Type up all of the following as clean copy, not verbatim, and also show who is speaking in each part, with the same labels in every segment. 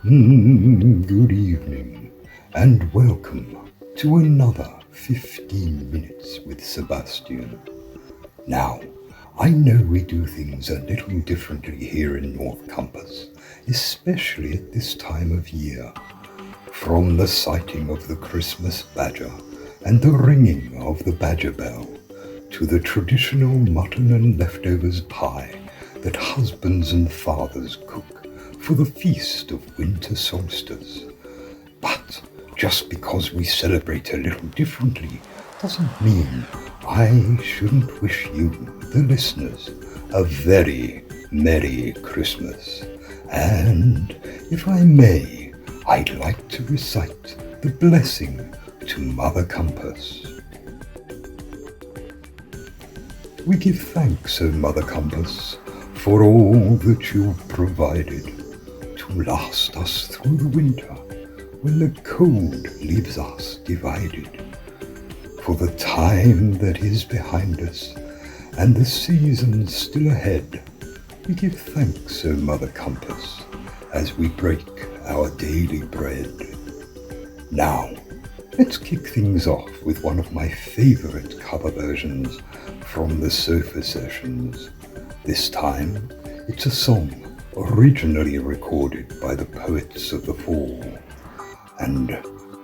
Speaker 1: Good evening, and welcome to another 15 Minutes with Sebastian. Now, I know we do things a little differently here in North Compass, especially at this time of year. From the sighting of the Christmas badger and the ringing of the badger bell, to the traditional mutton and leftovers pie that husbands and fathers cook for the feast of winter solstice. But just because we celebrate a little differently doesn't mean I shouldn't wish you, the listeners, a very Merry Christmas. And if I may, I'd like to recite the blessing to Mother Compass. We give thanks, O Mother Compass, for all that you've provided to last us through the winter when the cold leaves us divided. For the time that is behind us and the season still ahead, we give thanks, O Mother Compass, as we break our daily bread. Now, let's kick things off with one of my favorite cover versions from the Sofa Sessions. This time, it's a song originally recorded by the Poets of the Fall and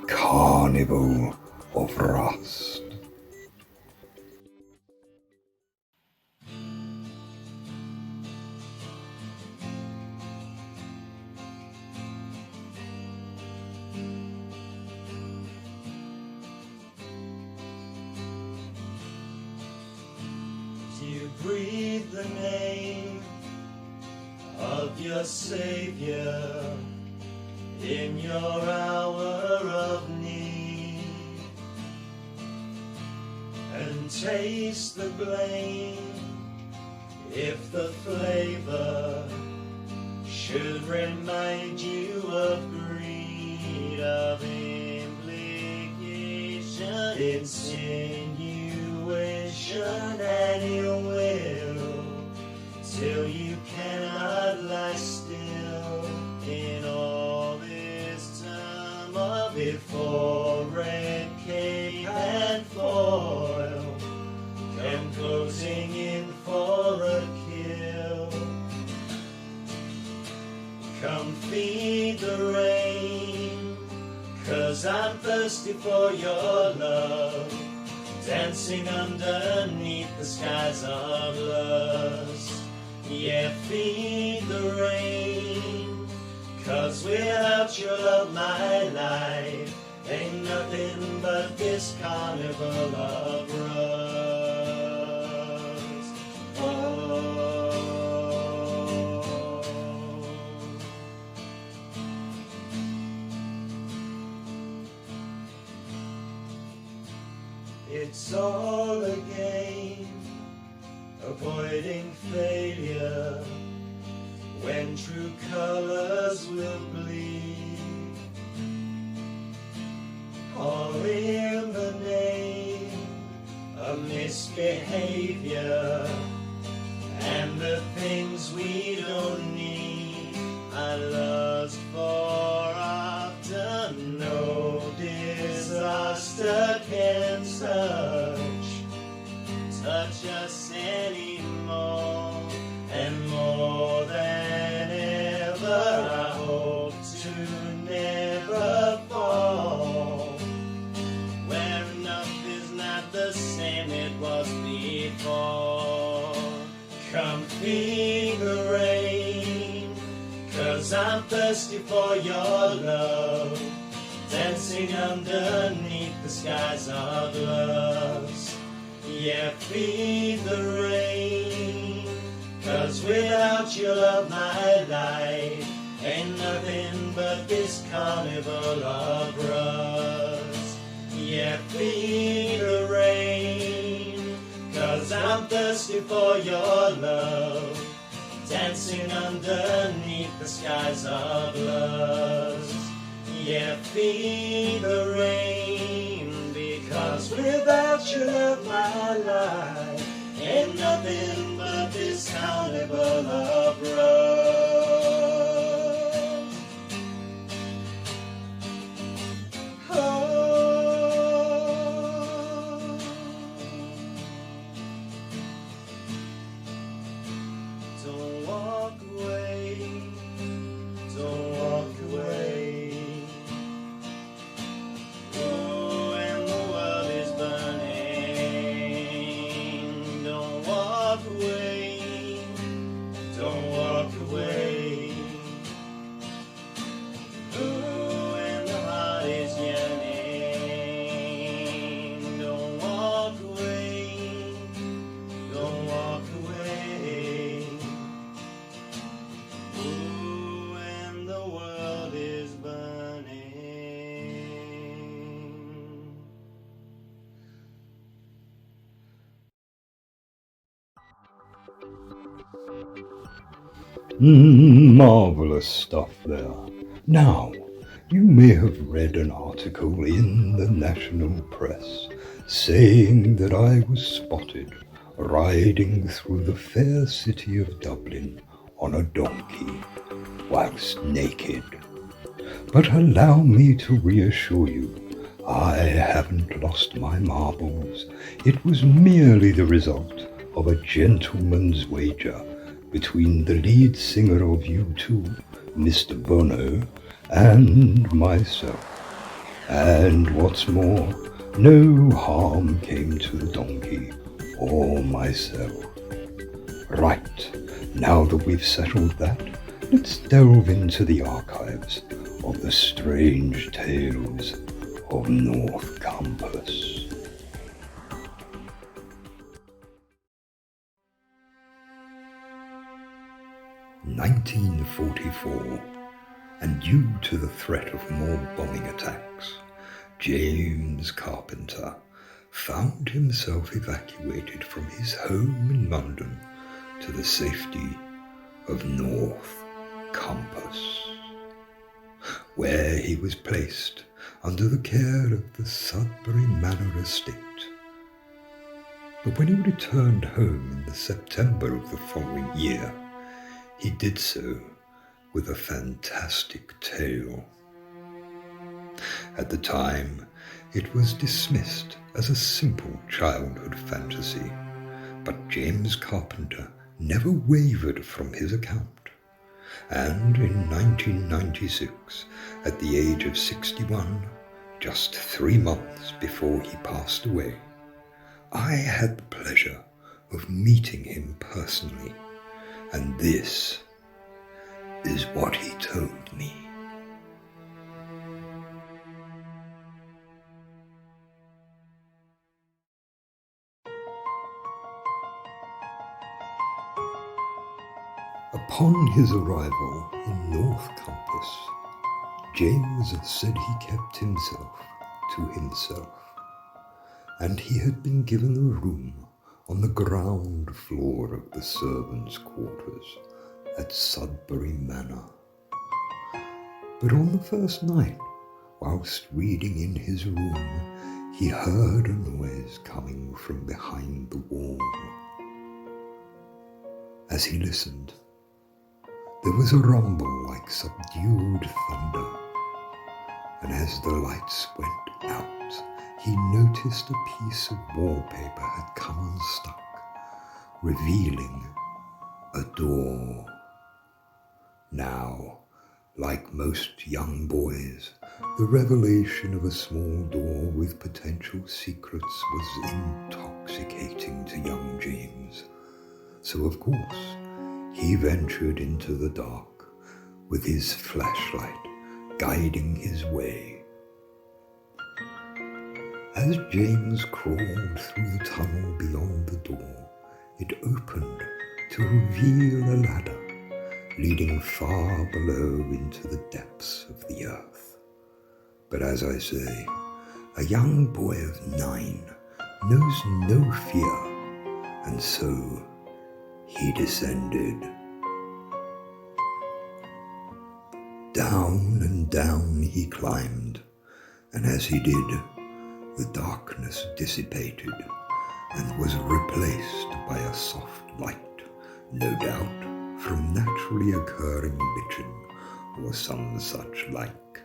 Speaker 1: Carnival of Rust.
Speaker 2: You breathe the name of your Savior in your hour of need, and taste the blame if the flavor should remind you of greed, of implication, insinuation, and ill will, till you cannot lie still in all this turmoil before red cape and foil come closing in for a kill. Come feed the rain, 'cause I'm thirsty for your love, dancing underneath the skies of lust. Yeah, feed the rain, 'cause without your love my life ain't nothing but this carnival of rust. Oh. It's all a game, avoiding failure when true colors will bleed, all in the name of misbehavior and the things we don't need. I lust for often, no disaster can touch us anymore, and more than ever I hope to never fall, where enough is not the same it was before. Come feed the rain, 'cause I'm thirsty for your love, dancing underneath the skies of lust. Yeah, feed the rain, 'cause without your love my life ain't nothing but this carnival of rust. Yeah, feed the rain, 'cause I'm thirsty for your love, dancing underneath the skies of lust. Yeah, feed the rain, because without your love my life ain't nothing but this carnival of rust.
Speaker 1: Marvelous stuff there. Now, you may have read an article in the national press saying that I was spotted riding through the fair city of Dublin on a donkey, whilst naked. But allow me to reassure you, I haven't lost my marbles. It was merely the result of a gentleman's wager between the lead singer of U2, Mr. Bono, and myself. And what's more, no harm came to the donkey or myself. Right, now that we've settled that, let's delve into the archives of the strange tales of North Compass. "1944, and due to the threat of more bombing attacks, James Carpenter found himself evacuated from his home in London to the safety of North Compass, where he was placed under the care of the Sudbury Manor estate. But when he returned home in the September of the following year, he did so with a fantastic tale. At the time, it was dismissed as a simple childhood fantasy, but James Carpenter never wavered from his account. And in 1996, at the age of 61, just 3 months before he passed away, I had the pleasure of meeting him personally, and this is what he told me. Upon his arrival in North Compass, James said he kept himself to himself, and he had been given a room on the ground floor of the servants' quarters at Sudbury Manor. But on the first night, whilst reading in his room, he heard a noise coming from behind the wall. As he listened, there was a rumble like subdued thunder, and as the lights went out, he noticed a piece of wallpaper had come unstuck, revealing a door. Now, like most young boys, the revelation of a small door with potential secrets was intoxicating to young James. So of course, he ventured into the dark with his flashlight guiding his way. As James crawled through the tunnel beyond the door, it opened to reveal a ladder leading far below into the depths of the earth. But as I say, a young boy of 9 knows no fear, and so he descended. Down and down he climbed, and as he did, the darkness dissipated and was replaced by a soft light, no doubt from naturally occurring lichen or some such like.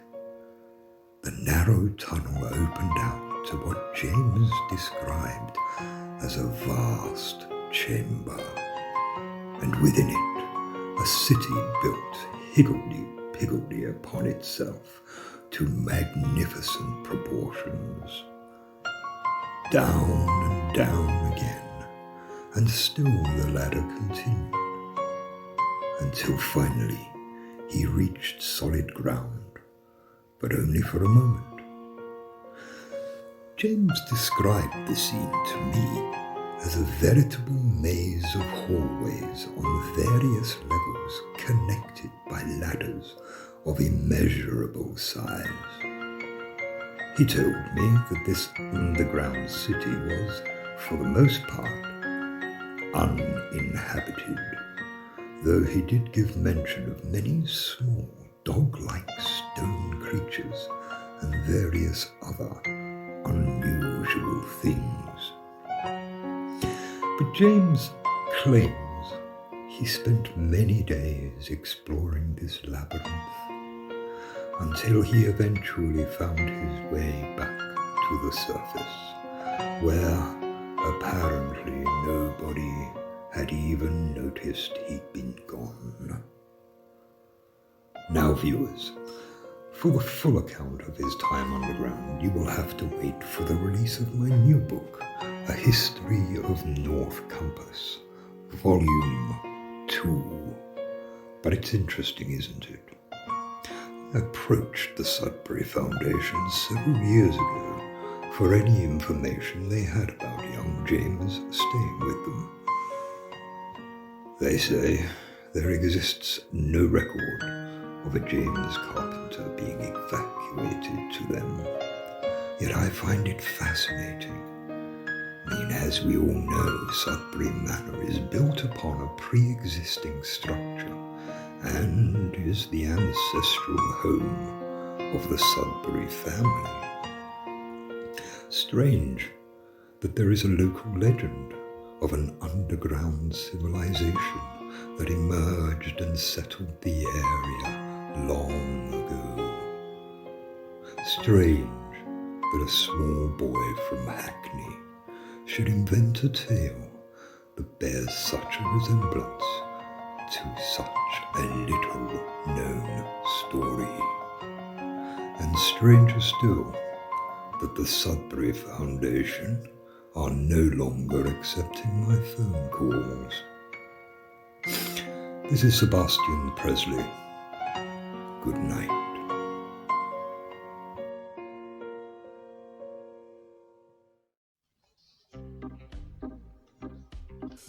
Speaker 1: The narrow tunnel opened out to what James described as a vast chamber, and within it a city built higgledy-piggledy upon itself to magnificent proportions. Down and down again, and still the ladder continued, until finally he reached solid ground, but only for a moment. James described the scene to me as a veritable maze of hallways on various levels connected by ladders of immeasurable size. He told me that this underground city was, for the most part, uninhabited, though he did give mention of many small dog-like stone creatures and various other unusual things. But James claims he spent many days exploring this labyrinth until he eventually found his way back to the surface, where apparently nobody had even noticed he'd been gone. Now, viewers, for the full account of his time underground, you will have to wait for the release of my new book, A History of North Compass, Volume 2. But it's interesting, isn't it? I approached the Sudbury Foundation several years ago for any information they had about young James staying with them. They say there exists no record of a James Carpenter being evacuated to them. Yet I find it fascinating. I mean, as we all know, Sudbury Manor is built upon a pre-existing structure and is the ancestral home of the Sudbury family. Strange that there is a local legend of an underground civilization that emerged and settled the area long ago. Strange that a small boy from Hackney should invent a tale that bears such a resemblance to such a little known story. And stranger still, that the Sudbury Foundation are no longer accepting my phone calls. This is Sebastian Presley. Good night.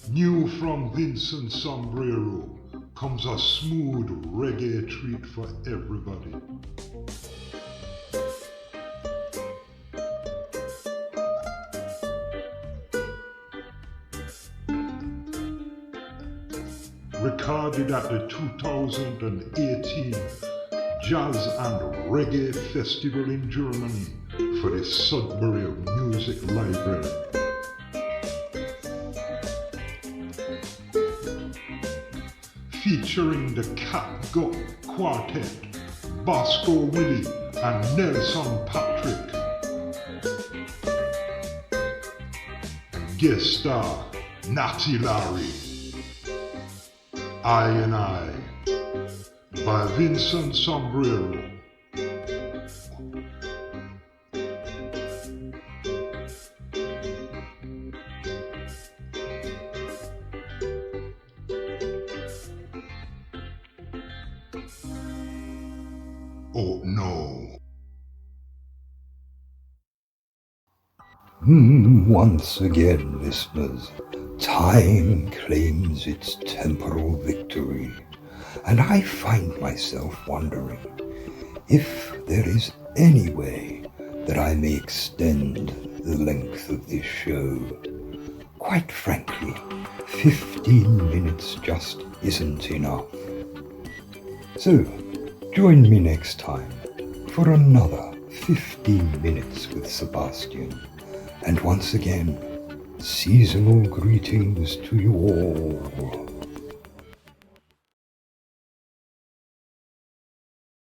Speaker 3: New from Vincent Sombrero comes a smooth reggae treat for everybody. Recorded at the 2018 Jazz and Reggae Festival in Germany for the Sudbury Music Library. Featuring the Catgut Quartet, Bosco Willie and Nelson Patrick. Guest star Natty Larry. I and I by Vincent Sombrero. Oh no.
Speaker 1: Once again, listeners, time claims its temporal victory, and I find myself wondering if there is any way that I may extend the length of this show. Quite frankly, 15 minutes just isn't enough. So, join me next time for another 15 minutes with Sebastian. And once again, seasonal greetings to you all.